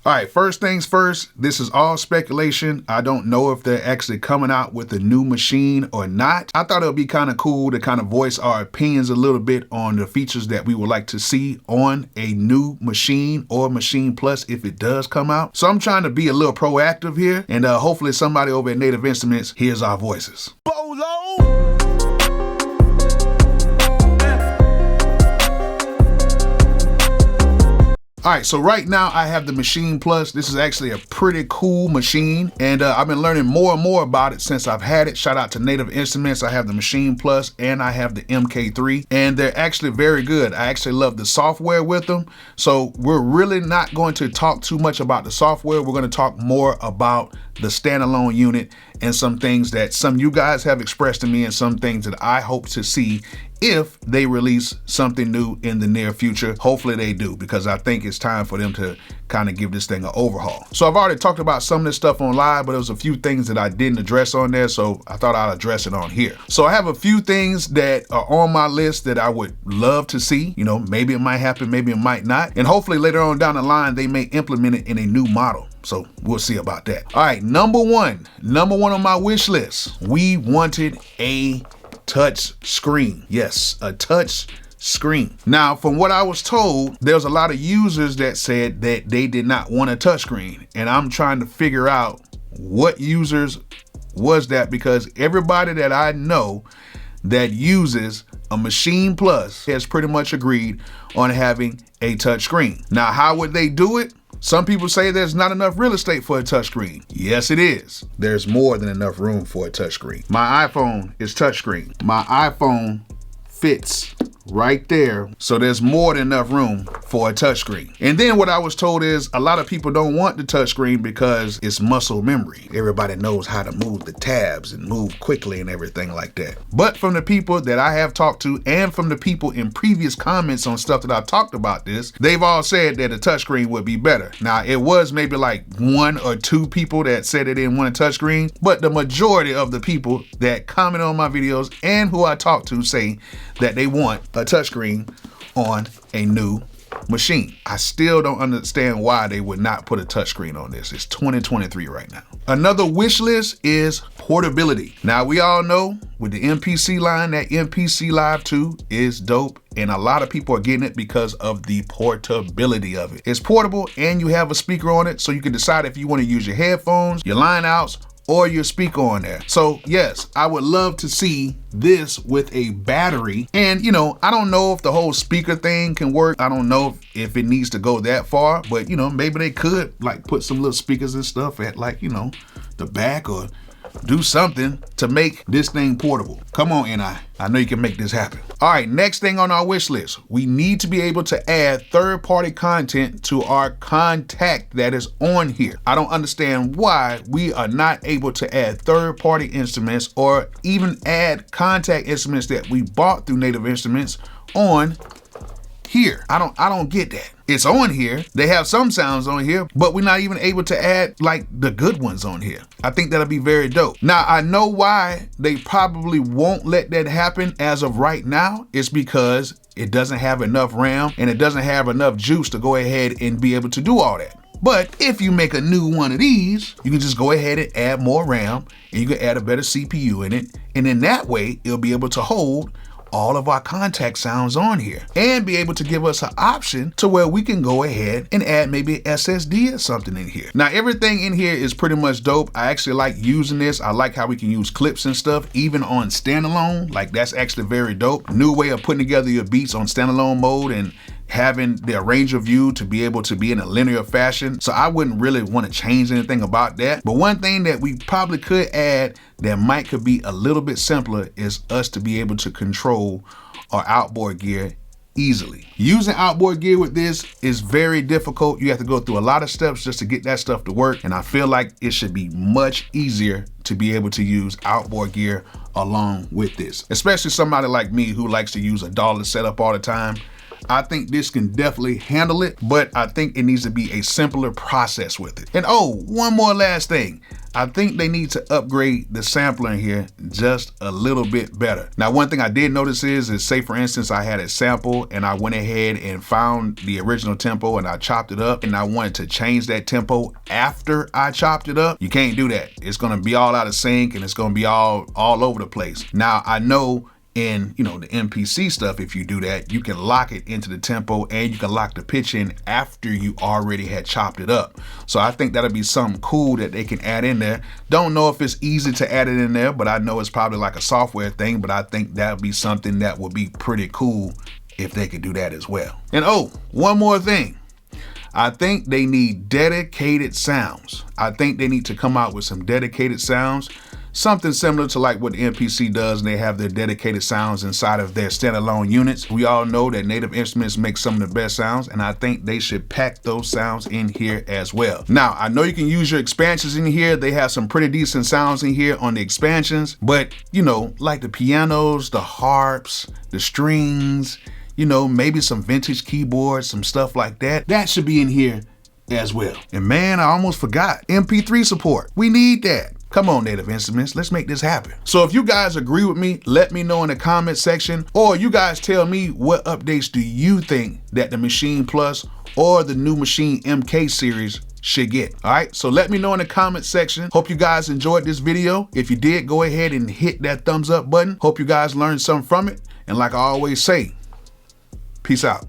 All right, first things first, this is all speculation. I don't know if they're actually coming out with a new machine or not. I thought it would be kind of cool to kind of voice our opinions a little bit on the features that we would like to see on a new machine or Maschine Plus if it does come out. So I'm trying to be a little proactive here, and hopefully somebody over at Native Instruments hears our voices. Bolo! All right, so right now I have the Maschine Plus. This is actually a pretty cool machine, and I've been learning more and more about it since I've had it. Shout out to Native Instruments. I have the Maschine Plus and I have the MK3, and they're actually very good. I actually love the software with them. So we're really not going to talk too much about the software. We're going to talk more about the standalone unit and some things that some of you guys have expressed to me and some things that I hope to see if they release something new in the near future. Hopefully they do, because I think it's time for them to kind of give this thing an overhaul. So I've already talked about some of this stuff on live, but there was a few things that I didn't address on there, so I thought I'd address it on here. So I have a few things that are on my list that I would love to see. You know, maybe it might happen, maybe it might not. And hopefully later on down the line, they may implement it in a new model. So we'll see about that. All right, number one on my wish list. We wanted a touch screen. Yes, a touch screen. Now, from what I was told, there's a lot of users that said that they did not want a touch screen. And I'm trying to figure out what users was that, because everybody that I know that uses a Maschine Plus has pretty much agreed on having a touch screen. Now, how would they do it? Some people say there's not enough real estate for a touchscreen. Yes, it is. There's more than enough room for a touchscreen. My iPhone is touchscreen. My iPhone fits right there. So there's more than enough room for a touchscreen. And then what I was told is a lot of people don't want the touchscreen because it's muscle memory. Everybody knows how to move the tabs and move quickly and everything like that. But from the people that I have talked to and from the people in previous comments on stuff that I've talked about this, they've all said that a touchscreen would be better. Now, it was maybe like 1 or 2 people that said they didn't want a touchscreen, but the majority of the people that comment on my videos and who I talk to say that they want a touchscreen on a new machine. I still don't understand why they would not put a touchscreen on this. It's 2023 right now. Another wish list is portability. Now, we all know with the MPC line, that MPC Live 2 is dope, and a lot of people are getting it because of the portability of it. It's portable and you have a speaker on it, so you can decide if you want to use your headphones, your line outs, or your speaker on there. So yes, I would love to see this with a battery. And you know, I don't know if the whole speaker thing can work. I don't know if it needs to go that far, but you know, maybe they could like put some little speakers and stuff at, like, you know, the back, or do something to make this thing portable. Come on, NI. I know you can make this happen. All right, next thing on our wish list, we need to be able to add third-party content to our contact that is on here. I don't understand why we are not able to add third-party instruments or even add contact instruments that we bought through Native Instruments on here. I don't get that. It's on here. They have some sounds on here, but we're not even able to add like the good ones on here. I think that'll be very dope. Now, I know why they probably won't let that happen as of right now. It's because it doesn't have enough RAM and it doesn't have enough juice to go ahead and be able to do all that. But if you make a new one of these, you can just go ahead and add more RAM, and you can add a better CPU in it. And in that way, it'll be able to hold all of our contact sounds on here and be able to give us an option to where we can go ahead and add maybe an SSD or something in here. Now, everything in here is pretty much dope. I actually like using this. I like how we can use clips and stuff, even on standalone. Like, that's actually very dope. New way of putting together your beats on standalone mode and having the range of view to be able to be in a linear fashion. So I wouldn't really want to change anything about that. But one thing that we probably could add that could be a little bit simpler is us to be able to control our outboard gear easily. Using outboard gear with this is very difficult. You have to go through a lot of steps just to get that stuff to work. And I feel like it should be much easier to be able to use outboard gear along with this, especially somebody like me who likes to use a dollar setup all the time. I think this can definitely handle it, but I think it needs to be a simpler process with it. And oh, one more last thing. I think they need to upgrade the sampler in here just a little bit better. Now, one thing I did notice is say for instance, I had a sample and I went ahead and found the original tempo and I chopped it up and I wanted to change that tempo after I chopped it up. You can't do that. It's gonna be all out of sync and it's gonna be all over the place. Now, I know in, you know, the MPC stuff, if you do that, you can lock it into the tempo and you can lock the pitch in after you already had chopped it up. So I think that'll be something cool that they can add in there. Don't know if it's easy to add it in there, but I know it's probably like a software thing, but I think that'll be something that would be pretty cool if they could do that as well. And oh, one more thing. I think they need dedicated sounds. I think they need to come out with some dedicated sounds. Something similar to like what the MPC does, and they have their dedicated sounds inside of their standalone units. We all know that Native Instruments make some of the best sounds, and I think they should pack those sounds in here as well. Now, I know you can use your expansions in here. They have some pretty decent sounds in here on the expansions, but you know, like the pianos, the harps, the strings, you know, maybe some vintage keyboards, some stuff like that. That should be in here as well. And man, I almost forgot, MP3 support. We need that. Come on, Native Instruments, let's make this happen. So if you guys agree with me, let me know in the comment section, or you guys tell me what updates do you think that the Maschine Plus or the new Maschine MK series should get. All right, so let me know in the comment section. Hope you guys enjoyed this video. If you did, go ahead and hit that thumbs up button. Hope you guys learned something from it. And like I always say, peace out.